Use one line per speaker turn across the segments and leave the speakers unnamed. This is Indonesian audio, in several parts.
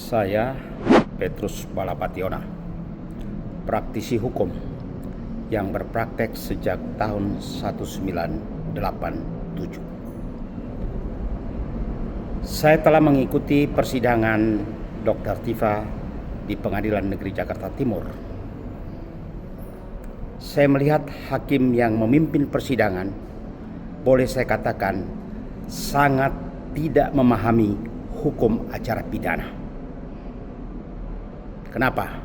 Saya Petrus Balapationa, praktisi hukum yang berpraktek sejak tahun 1987. Saya telah mengikuti persidangan Dr. Tifa di Pengadilan Negeri Jakarta Timur. Saya melihat hakim yang memimpin persidangan, boleh saya katakan, sangat tidak memahami hukum acara pidana. Kenapa?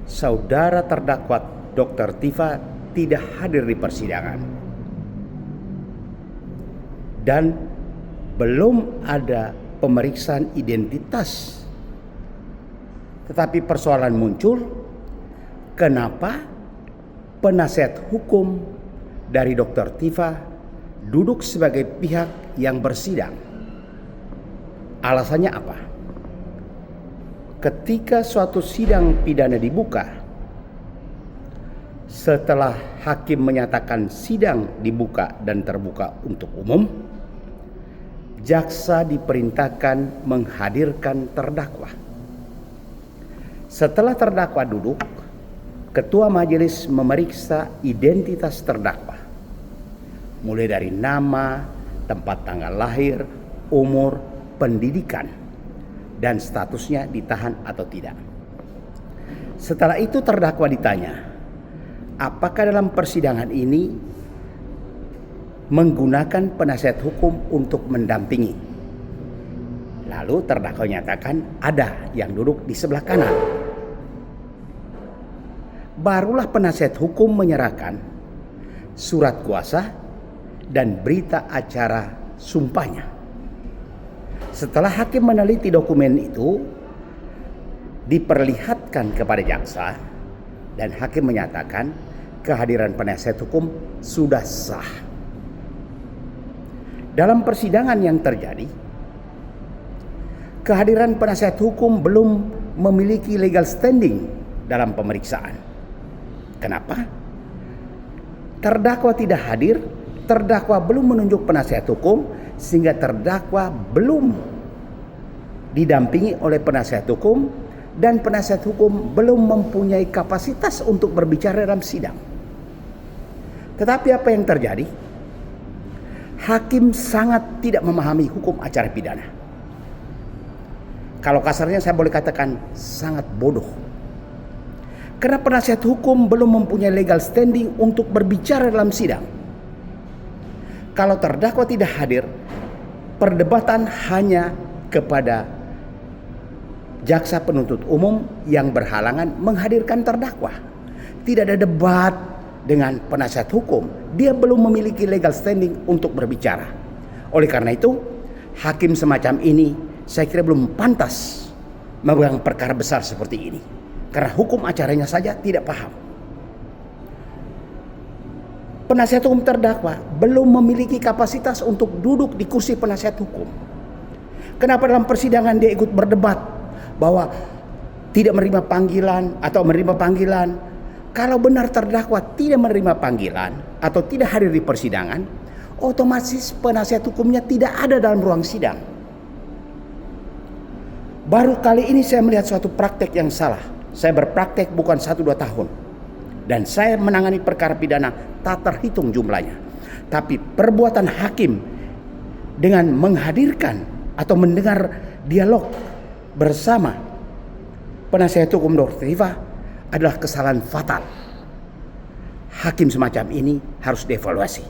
Saudara terdakwa Dr. Tifa tidak hadir di persidangan. Dan belum ada pemeriksaan identitas. Tetapi persoalan muncul, kenapa penasihat hukum dari Dr. Tifa duduk sebagai pihak yang bersidang? Alasannya apa? Ketika suatu sidang pidana dibuka, setelah hakim menyatakan sidang dibuka dan terbuka untuk umum, jaksa diperintahkan menghadirkan terdakwa. Setelah terdakwa duduk, ketua majelis memeriksa identitas terdakwa, mulai dari nama, tempat tanggal lahir, umur, pendidikan, dan statusnya ditahan atau tidak. Setelah itu terdakwa ditanya, apakah dalam persidangan ini menggunakan penasihat hukum untuk mendampingi? Lalu terdakwa nyatakan ada yang duduk di sebelah kanan. Barulah penasihat hukum menyerahkan surat kuasa dan berita acara sumpahnya. Setelah hakim meneliti dokumen itu, diperlihatkan kepada jaksa, dan hakim menyatakan kehadiran penasihat hukum sudah sah. Dalam persidangan yang terjadi, kehadiran penasihat hukum belum memiliki legal standing dalam pemeriksaan. Kenapa? Terdakwa tidak hadir, terdakwa belum menunjuk penasihat hukum, sehingga terdakwa belum didampingi oleh penasihat hukum, dan penasihat hukum belum mempunyai kapasitas untuk berbicara dalam sidang. Tetapi apa yang terjadi? Hakim sangat tidak memahami hukum acara pidana. Kalau kasarnya saya boleh katakan sangat bodoh. Karena penasihat hukum belum mempunyai legal standing untuk berbicara dalam sidang. Kalau terdakwa tidak hadir, perdebatan hanya kepada jaksa penuntut umum yang berhalangan menghadirkan terdakwa. Tidak ada debat dengan penasihat hukum. Dia belum memiliki legal standing untuk berbicara. Oleh karena itu, hakim semacam ini saya kira belum pantas memegang perkara besar seperti ini. Karena hukum acaranya saja tidak paham. Penasihat hukum terdakwa belum memiliki kapasitas untuk duduk di kursi penasihat hukum. Kenapa dalam persidangan dia ikut berdebat bahwa tidak menerima panggilan atau menerima panggilan? Kalau benar terdakwa tidak menerima panggilan atau tidak hadir di persidangan, otomatis penasihat hukumnya tidak ada dalam ruang sidang. Baru kali ini saya melihat suatu praktek yang salah. Saya berpraktek bukan 1-2 tahun. Dan saya menangani perkara pidana tak terhitung jumlahnya. Tapi perbuatan hakim dengan menghadirkan atau mendengar dialog bersama penasihat hukum Dr. Tifa adalah kesalahan fatal. Hakim semacam ini harus dievaluasi.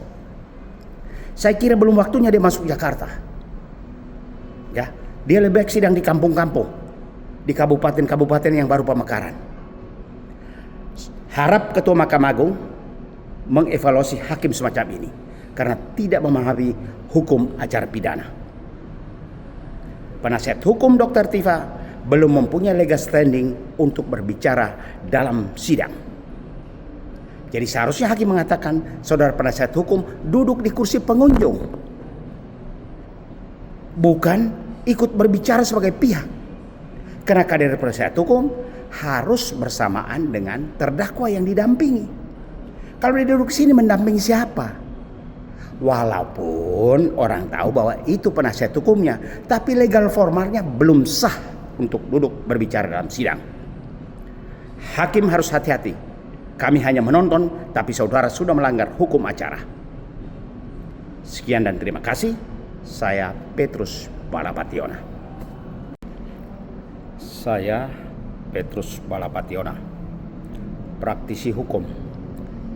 Saya kira belum waktunya dia masuk Jakarta. Ya, dia lebih baik sidang di kampung-kampung, di kabupaten-kabupaten yang baru pemekaran. Harap Ketua Mahkamah Agung mengevaluasi hakim semacam ini karena tidak memahami hukum acara pidana. Penasihat hukum Dr. Tifa belum mempunyai legal standing untuk berbicara dalam sidang. Jadi seharusnya hakim mengatakan saudara penasihat hukum duduk di kursi pengunjung, bukan ikut berbicara sebagai pihak. Karena kehadiran penasihat hukum harus bersamaan dengan terdakwa yang didampingi. Kalau dia duduk sini mendampingi siapa? Walaupun orang tahu bahwa itu penasihat hukumnya, tapi legal formalnya belum sah untuk duduk berbicara dalam sidang. Hakim harus hati-hati. Kami hanya menonton, tapi saudara sudah melanggar hukum acara. Sekian dan terima kasih. Saya Petrus Balapationa. Saya Petrus Balapationa, praktisi hukum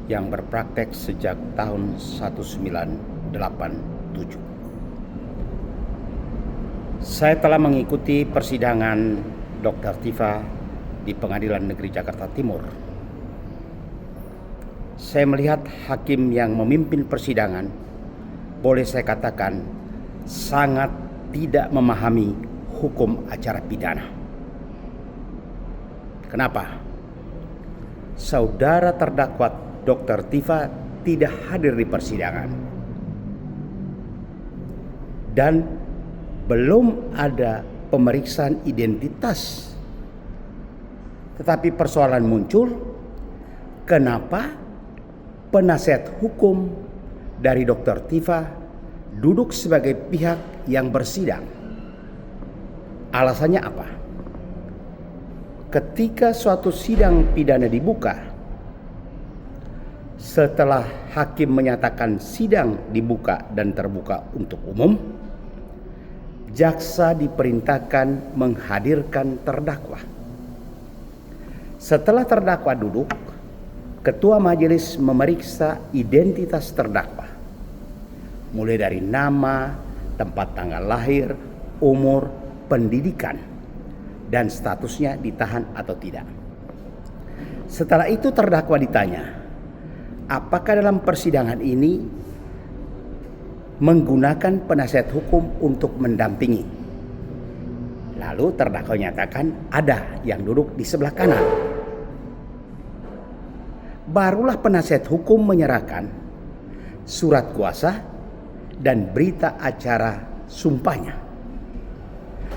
yang berpraktek sejak tahun 1987. Saya telah mengikuti persidangan Dr. Tifa di Pengadilan Negeri Jakarta Timur. Saya melihat hakim yang memimpin persidangan, boleh saya katakan, sangat tidak memahami hukum acara pidana. Kenapa? Saudara terdakwa Dr. Tifa tidak hadir di persidangan. Dan belum ada pemeriksaan identitas. Tetapi persoalan muncul, kenapa penasihat hukum dari Dr. Tifa duduk sebagai pihak yang bersidang? Alasannya apa? Ketika suatu sidang pidana dibuka, setelah hakim menyatakan sidang dibuka dan terbuka untuk umum, jaksa diperintahkan menghadirkan terdakwa. Setelah terdakwa duduk, ketua majelis memeriksa identitas terdakwa, mulai dari nama, tempat tanggal lahir, umur, pendidikan, dan statusnya ditahan atau tidak. Setelah itu terdakwa ditanya, apakah dalam persidangan ini menggunakan penasihat hukum untuk mendampingi? Lalu terdakwa nyatakan ada yang duduk di sebelah kanan. Barulah penasihat hukum menyerahkan surat kuasa dan berita acara sumpahnya.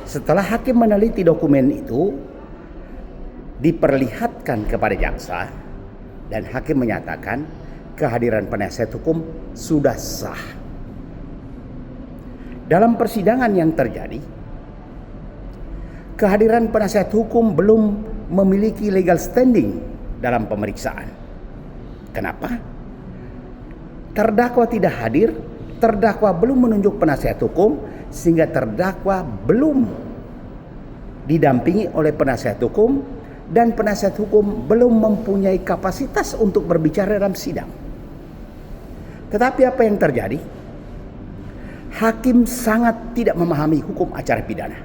Setelah hakim meneliti dokumen itu, diperlihatkan kepada jaksa dan hakim menyatakan kehadiran penasihat hukum sudah sah. Dalam persidangan yang terjadi, kehadiran penasihat hukum belum memiliki legal standing dalam pemeriksaan. Kenapa? Terdakwa tidak hadir, terdakwa belum menunjuk penasihat hukum, sehingga terdakwa belum didampingi oleh penasihat hukum, dan penasihat hukum belum mempunyai kapasitas untuk berbicara dalam sidang. Tetapi apa yang terjadi? Hakim sangat tidak memahami hukum acara pidana.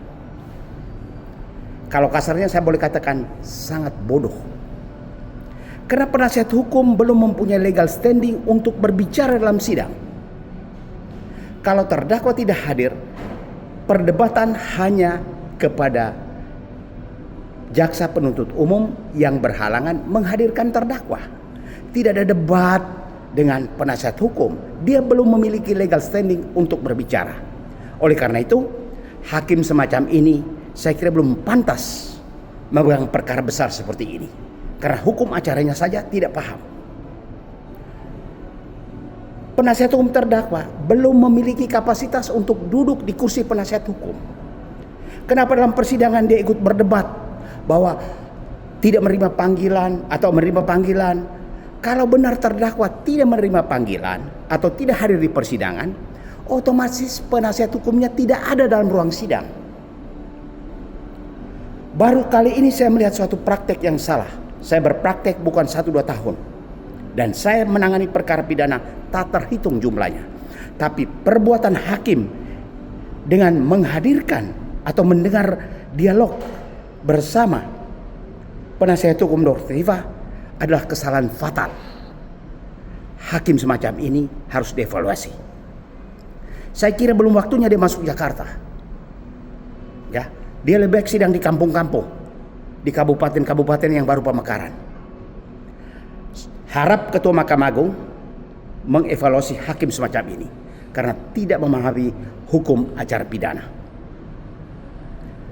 Kalau kasarnya saya boleh katakan sangat bodoh. Karena penasihat hukum belum mempunyai legal standing untuk berbicara dalam sidang. Kalau terdakwa tidak hadir, perdebatan hanya kepada jaksa penuntut umum yang berhalangan menghadirkan terdakwa. Tidak ada debat dengan penasihat hukum. Dia belum memiliki legal standing untuk berbicara. Oleh karena itu, hakim semacam ini saya kira belum pantas memegang perkara besar seperti ini. Karena hukum acaranya saja tidak paham. Penasihat hukum terdakwa belum memiliki kapasitas untuk duduk di kursi penasihat hukum. Kenapa dalam persidangan dia ikut berdebat bahwa tidak menerima panggilan atau menerima panggilan? Kalau benar terdakwa tidak menerima panggilan atau tidak hadir di persidangan, otomatis penasihat hukumnya tidak ada dalam ruang sidang. Baru kali ini saya melihat suatu praktek yang salah. Saya berpraktek bukan 1-2 tahun. Dan saya menangani perkara pidana tak terhitung jumlahnya. Tapi perbuatan hakim dengan menghadirkan atau mendengar dialog bersama penasihat hukum Dr. Tifa adalah kesalahan fatal. Hakim semacam ini harus dievaluasi. Saya kira belum waktunya dia masuk Jakarta. Ya, dia lebih baik sidang di kampung-kampung, di kabupaten-kabupaten yang baru pemekaran. Harap Ketua Mahkamah Agung mengevaluasi hakim semacam ini karena tidak memahami hukum acara pidana.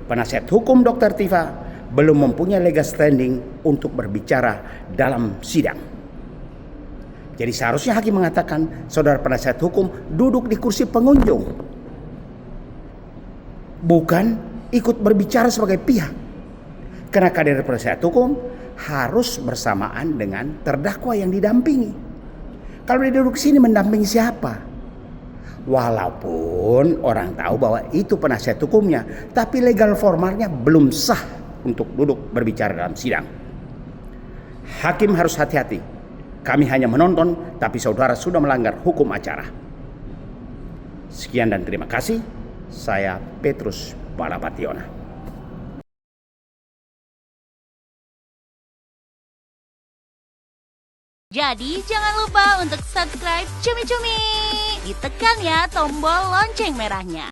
Penasihat hukum Dr. Tifa belum mempunyai legal standing untuk berbicara dalam sidang. Jadi seharusnya hakim mengatakan saudara penasihat hukum duduk di kursi pengunjung, bukan ikut berbicara sebagai pihak. Karena kehadiran penasihat hukum harus bersamaan dengan terdakwa yang didampingi. Kalau dia duduk sini mendampingi siapa? Walaupun orang tahu bahwa itu penasihat hukumnya, tapi legal formalnya belum sah untuk duduk berbicara dalam sidang. Hakim harus hati-hati. Kami hanya menonton, tapi saudara sudah melanggar hukum acara. Sekian dan terima kasih. Saya Petrus Balapationa.
Jadi jangan lupa untuk subscribe Cumi Cumi. Ditekan ya tombol lonceng merahnya.